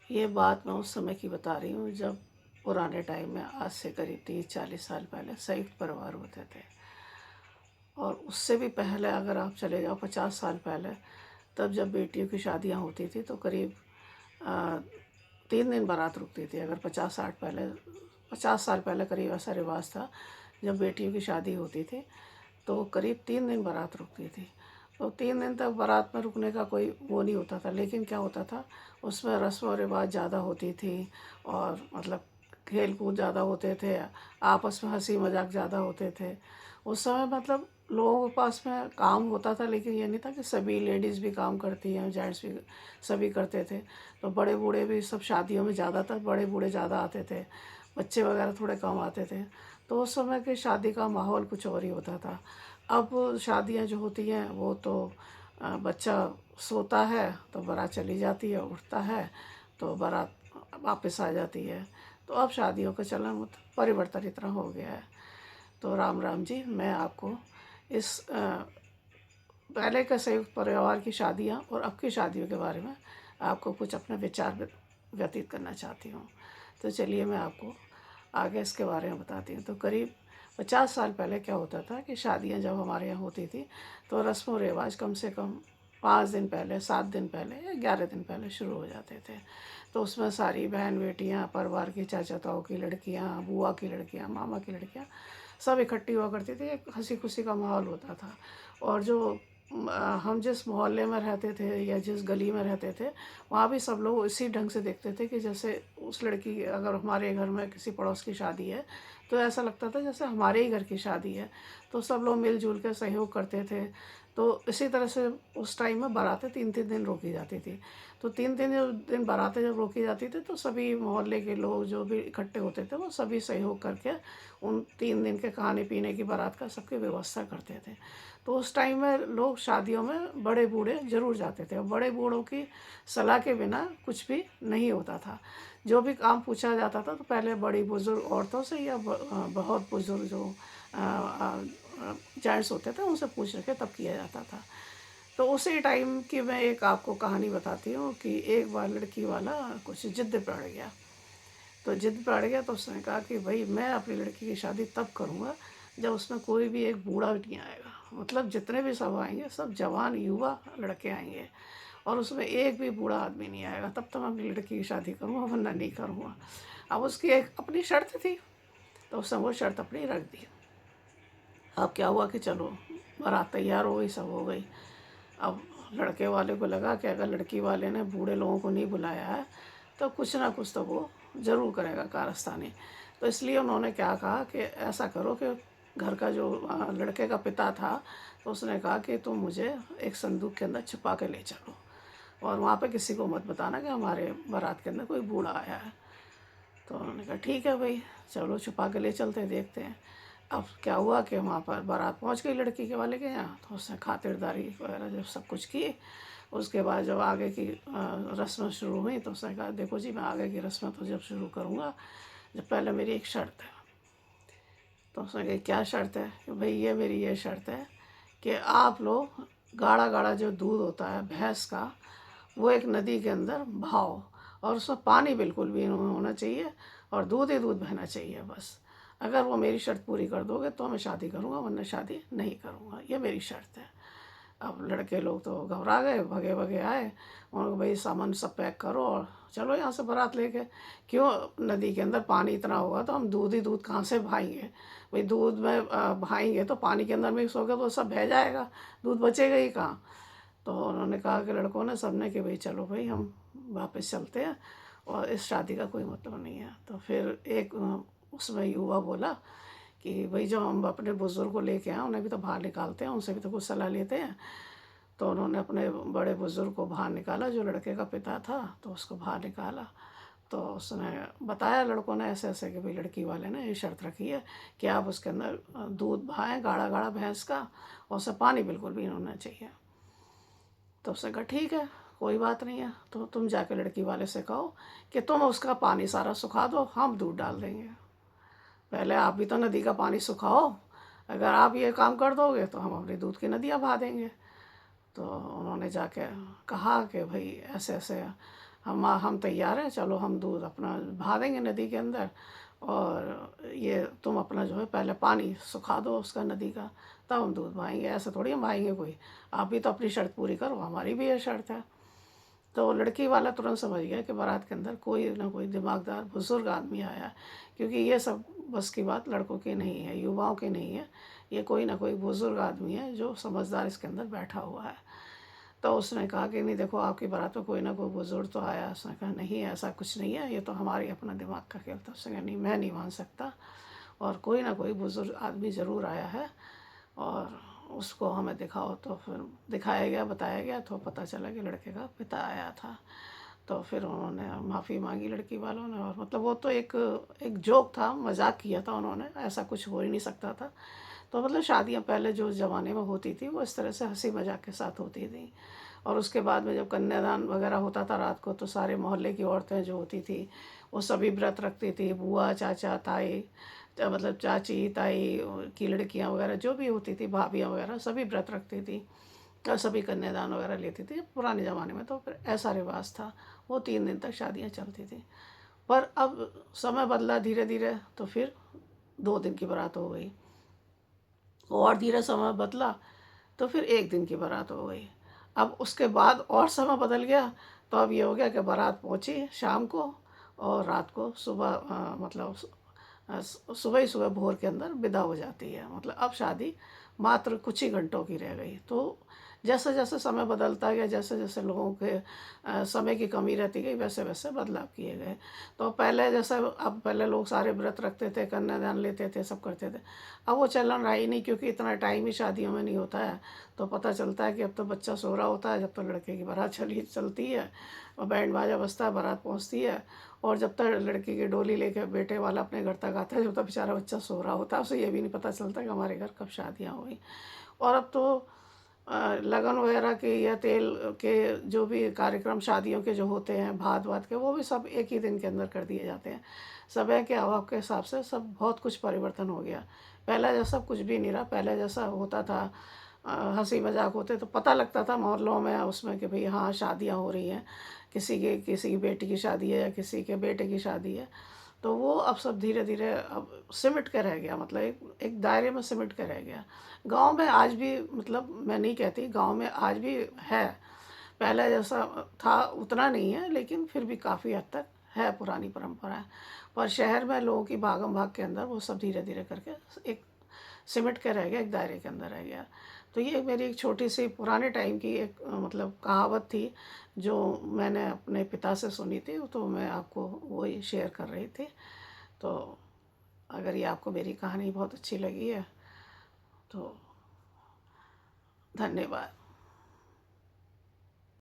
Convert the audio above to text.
ये बात मैं उस समय की बता रही हूँ जब पुराने टाइम में, आज से करीब 30-40 साल पहले संयुक्त परिवार होते थे। और उससे भी पहले अगर आप चले जाओ 50 साल पहले, तब जब बेटियों की शादियाँ होती थी तो करीब 3 दिन बारात रुकती थी। अगर 50 साल पहले करीब ऐसा रिवाज था, जब बेटियों की शादी होती थी तो करीब 3 दिन बारात रुकती थी। तो 3 दिन तक बारात में रुकने का कोई वो नहीं होता था, लेकिन क्या होता था उसमें रस्म और रिवाज ज़्यादा होती थी। और मतलब खेल कूद ज़्यादा होते थे, आपस में हंसी मजाक ज़्यादा होते थे। उस समय मतलब लोगों के पास में काम होता था, लेकिन ये नहीं था कि सभी लेडीज़ भी काम करती हैं, जेंट्स भी सभी करते थे। तो बड़े बूढ़े भी सब शादियों में, ज़्यादातर बड़े बूढ़े ज़्यादा आते थे, बच्चे वगैरह थोड़े कम आते थे। तो उस समय की शादी का माहौल कुछ और ही होता था। अब शादियां जो होती हैं वो तो बच्चा सोता है तो बारात चली जाती है, उठता है तो बारात वापस आ जाती है। तो अब शादियों का चलन परिवर्तन इतना हो गया है। तो राम राम जी, मैं आपको इस पहले के संयुक्त परिवार की शादियाँ और अब की शादियों के बारे में आपको कुछ अपने विचार व्यतीत करना चाहती हूँ। तो चलिए मैं आपको आगे इसके बारे में बताती हूँ। तो करीब 50 साल पहले क्या होता था कि शादियाँ जब हमारे यहाँ होती थी तो रस्म व रिवाज कम से कम 5 दिन पहले, 7 दिन पहले या 11 दिन पहले शुरू हो जाते थे। तो उसमें सारी बहन बेटियाँ, परिवार की चाचा ताऊ की लड़कियाँ, बुआ की लड़कियाँ, मामा की लड़कियाँ सब इकट्ठी हुआ करती थी। एक हंसी खुशी का माहौल होता था। और जो हम जिस मोहल्ले में रहते थे या जिस गली में रहते थे, वहाँ भी सब लोग इसी ढंग से देखते थे कि जैसे उस लड़की, अगर हमारे घर में किसी पड़ोस की शादी है तो ऐसा लगता था जैसे हमारे ही घर की शादी है। तो सब लोग मिलजुल के सहयोग करते थे। तो इसी तरह से उस टाइम में बारातें 3-3 दिन रोकी जाती थी। तो 3-3 दिन बारातें जब रोकी जाती थी तो सभी मोहल्ले के लोग जो भी इकट्ठे होते थे वो सभी सहयोग करके उन 3 दिन के खाने पीने की, बारात का सबकी व्यवस्था करते थे। तो उस टाइम में लोग शादियों में बड़े बूढ़े ज़रूर जाते थे, और बड़े बूढ़ों की सलाह के बिना कुछ भी नहीं होता था। जो भी काम पूछा जाता था तो पहले बड़ी बुज़ुर्ग औरतों से या बहुत बुज़ुर्ग जो जेंट्स होते थे उनसे पूछ के तब किया जाता था। तो उसी टाइम की मैं एक आपको कहानी बताती हूँ कि एक बार लड़की वाला कुछ ज़िद पड़ गया। तो ज़िद पड़ गया तो उसने कहा कि भाई मैं अपनी लड़की की शादी तब करूँगा जब उसमें कोई भी एक बूढ़ा नहीं आएगा। मतलब जितने भी सब आएंगे सब जवान युवा लड़के आएंगे, और उसमें एक भी बूढ़ा आदमी नहीं आएगा, तब तो मैं अपनी लड़की की शादी करूँगा, वरना नहीं करूँगा। अब उसकी एक अपनी शर्त थी, तो उसने वो शर्त अपनी रख दी। अब क्या हुआ कि चलो बारात तैयार हो गई, सब हो गई। अब लड़के वाले को लगा कि अगर लड़की वाले ने बूढ़े लोगों को नहीं बुलाया है तो कुछ ना कुछ तो वो ज़रूर करेगा कारस्तानी। तो इसलिए उन्होंने क्या कहा कि ऐसा करो कि घर का जो लड़के का पिता था, तो उसने कहा कि तुम मुझे एक संदूक के अंदर छुपा के ले चलो, और वहाँ पे किसी को मत बताना कि हमारे बारात के अंदर कोई बूढ़ा आया है। तो उन्होंने कहा ठीक है भाई, चलो छुपा के ले चलते हैं, देखते हैं। अब क्या हुआ कि वहाँ पर बारात पहुँच गई लड़की के वाले के यहाँ, तो उसने खातिरदारी वगैरह जब सब कुछ की, उसके बाद जब आगे की रस्में शुरू हुई तो उसने कहा देखो जी, मैं आगे की रस्में तो जब शुरू करूँगा, जब पहले मेरी एक शर्त है। तो उसने कहा क्या शर्त है? कि भाई ये मेरी ये शर्त है कि आप लोग गाढ़ा गाढ़ा जो दूध होता है भैंस का, वो एक नदी के अंदर बहाओ, और उसमें पानी बिल्कुल भी नहीं होना चाहिए, और दूध ही दूध बहना चाहिए बस। अगर वो मेरी शर्त पूरी कर दोगे तो मैं शादी करूँगा, वरना शादी नहीं करूँगा, ये मेरी शर्त है। अब लड़के लोग तो घबरा गए, भगे भगे आए। उन्होंने भाई सामान सब पैक करो और चलो यहाँ से बारात लेके। क्यों, नदी के अंदर पानी इतना होगा तो हम दूध ही दूध कहाँ से बहाएंगे? भाई दूध में बहाएंगे तो पानी के अंदर मिक्स होगा तो सब बह जाएगा, दूध बचेगा ही कहाँ? तो उन्होंने कहा कि लड़कों ने, सबने, कि भाई चलो भाई हम वापस चलते हैं, और इस शादी का कोई मतलब नहीं है। तो फिर एक उसमें युवा बोला कि भाई जो हम अपने बुज़ुर्ग को लेके आए उन्हें भी तो बाहर निकालते हैं, उनसे भी तो कुछ सलाह लेते हैं। तो उन्होंने अपने बड़े बुज़ुर्ग को बाहर निकाला, जो लड़के का पिता था, तो उसको बाहर निकाला। तो उसने बताया लड़कों ने ऐसे ऐसे कि भाई लड़की वाले ने ये शर्त रखी है कि आप उसके अंदर दूध बहाएं गाढ़ा गाढ़ा भैंस का, और उसे पानी बिल्कुल भी नहीं होना चाहिए। तो उसने कहा ठीक है, कोई बात नहीं है, तो तुम जाके लड़की वाले से कहो कि तुम उसका पानी सारा सुखा दो, हम दूध डाल देंगे। पहले आप भी तो नदी का पानी सुखाओ, अगर आप ये काम कर दोगे तो हम अपनी दूध की नदियाँ बहा देंगे। तो उन्होंने जाके कहा कि भाई ऐसे ऐसे हम तैयार हैं, चलो हम दूध अपना बहा देंगे नदी के अंदर, और ये तुम अपना जो है पहले पानी सुखा दो उसका नदी का, तब हम दूध बहाएंगे। ऐसे थोड़ी हम बहाएंगे कोई, आप भी तो अपनी शर्त पूरी करो, हमारी भी ये शर्त है। तो लड़की वाला तुरंत समझ गया कि बारात के अंदर कोई ना कोई दिमागदार बुजुर्ग आदमी आया है, क्योंकि ये सब बस की बात लड़कों की नहीं है, युवाओं की नहीं है, ये कोई ना कोई बुजुर्ग आदमी है जो समझदार इसके अंदर बैठा हुआ है। तो उसने कहा कि नहीं देखो, आपकी बारात में कोई ना कोई बुजुर्ग तो आया। उसने कहा नहीं, ऐसा कुछ नहीं है, ये तो हमारी अपना दिमाग का खेल था। उसने कहा नहीं, मैं नहीं मान सकता, और कोई ना कोई बुजुर्ग आदमी ज़रूर आया है, और उसको हमें दिखाओ। तो फिर दिखाया गया, बताया गया, तो पता चला कि लड़के का पिता आया था। तो फिर उन्होंने माफ़ी मांगी लड़की वालों ने, और मतलब वो तो एक एक जोक था, मजाक किया था उन्होंने, ऐसा कुछ हो ही नहीं सकता था। तो मतलब शादियाँ पहले जो ज़माने में होती थी वो इस तरह से हंसी मजाक के साथ होती थी। और उसके बाद में जब कन्यादान वगैरह होता था रात को, तो सारे मोहल्ले की औरतें जो होती थी वो सभी व्रत रखती थी, बुआ चाचा ताई, मतलब चाची ताई की लड़कियां वगैरह जो भी होती थी, भाभियां वगैरह सभी व्रत रखती थी, और सभी कन्यादान वगैरह लेती थी पुराने ज़माने में। तो फिर ऐसा रिवाज था, वो 3 दिन तक शादियाँ चलती थी। पर अब समय बदला धीरे धीरे, तो फिर 2 दिन की बारात हो गई, और धीरे समय बदला तो फिर 1 दिन की बारात हो गई। अब उसके बाद और समय बदल गया, तो अब ये हो गया कि बारात पहुंची शाम को, और रात को सुबह मतलब सुबह ही सुबह भोर के अंदर विदा हो जाती है। मतलब अब शादी मात्र कुछ ही घंटों की रह गई। तो जैसे जैसे समय बदलता गया, जैसे जैसे लोगों के समय की कमी रहती गई, वैसे वैसे बदलाव किए गए। तो पहले जैसा, अब पहले लोग सारे व्रत रखते थे, कन्यादान लेते थे, सब करते थे, अब वो चलन रहा ही नहीं, क्योंकि इतना टाइम ही शादियों में नहीं होता है। तो पता चलता है कि अब तो बच्चा सो रहा होता है जब तक लड़के की बारात चलती है, और बैंड बाजा बजता है, बारात पहुंचती है, और जब तक लड़की की डोली लेकर बेटे वाला अपने घर तक आता है, जब तक बेचारा बच्चा सो रहा होता है, उसे ये भी नहीं पता चलता कि हमारे घर कब शादियाँ हुई। और अब तो लगन वगैरह के या तेल के जो भी कार्यक्रम शादियों के जो होते हैं, भात वात के, वो भी सब एक ही दिन के अंदर कर दिए जाते हैं। समय के अभाव के हिसाब से सब बहुत कुछ परिवर्तन हो गया। पहले जैसा कुछ भी नहीं रहा, पहले जैसा होता था, हंसी मजाक होते तो पता लगता था मोहल्लों में उसमें कि भाई हाँ शादियाँ हो रही हैं, किसी की बेटी की शादी है या किसी के बेटे की शादी है। तो वो अब सब धीरे धीरे अब सिमट के रह गया, मतलब एक दायरे में सिमट के रह गया। गांव में आज भी, मतलब मैं नहीं कहती, गांव में आज भी है, पहले जैसा था उतना नहीं है, लेकिन फिर भी काफ़ी हद तक है पुरानी परंपरा। पर शहर में लोगों की भागम भाग के अंदर वो सब धीरे धीरे करके एक सिमट के रह गया, एक दायरे के अंदर रह गया। तो ये मेरी एक छोटी सी पुराने टाइम की एक मतलब कहावत थी, जो मैंने अपने पिता से सुनी थी, तो मैं आपको वही शेयर कर रही थी। तो अगर ये आपको मेरी कहानी बहुत अच्छी लगी है तो धन्यवाद।